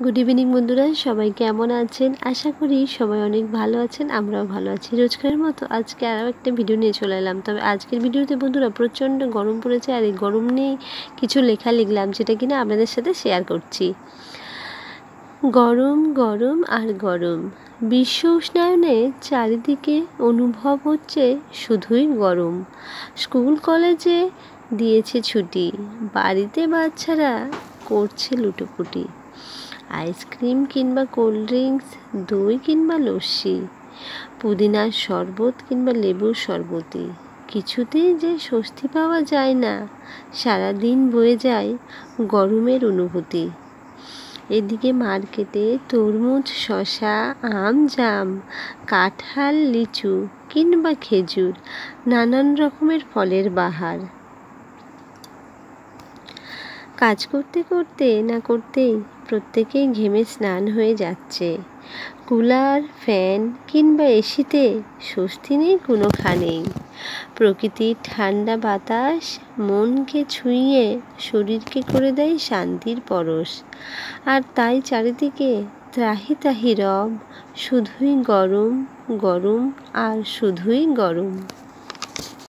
Good evening বন্ধুরা, সবাই কেমন আছেন? আশা করি সবাই অনেক ভালো আছেন, আমরাও ভালো আছি। রোজকারের মতো আজকে আরও একটা ভিডিও নিয়ে চলে এলাম। তবে আজকের ভিডিওতে বন্ধুরা প্রচণ্ড গরম পড়েছে, আর এই গরম নিয়েই কিছু লেখা লিখলাম, যেটা কিনা আপনাদের সাথে শেয়ার করছি। গরম গরম আর গরম, বিশ্ব উষ্ণায়নে চারিদিকে অনুভব হচ্ছে শুধুই গরম। স্কুল কলেজে দিয়েছে ছুটি, বাড়িতে বাচ্চারা করছে লুটোপুটি। আইসক্রিম কিংবা কোল্ড ড্রিঙ্কস, দই কিংবা লস্যি, পুদিনার শরবত কিংবা লেবুর শরবতি, কিছুতেই যে স্বস্তি পাওয়া যায় না। সারাদিন বয়ে যায় গরমের অনুভূতি। এদিকে মার্কেটে তরমুজ, শসা, আম, জাম, কাঁঠাল, লিচু কিংবা খেজুর, নানান রকমের ফলের বাহার। কাজ করতে করতে না করতেই প্রত্যেকেই ঘেমে স্নান হয়ে যাচ্ছে। কুলার, ফ্যান কিংবা এসিতে স্বস্তি নেই কোনোখানেই। প্রকৃতির ঠান্ডা বাতাস মনকে ছুঁয়ে শরীরকে করে দেয় শান্তির পরশ। আর তাই চারিদিকে ত্রাহি ত্রাহি রব, শুধুই গরম গরম আর শুধুই গরম।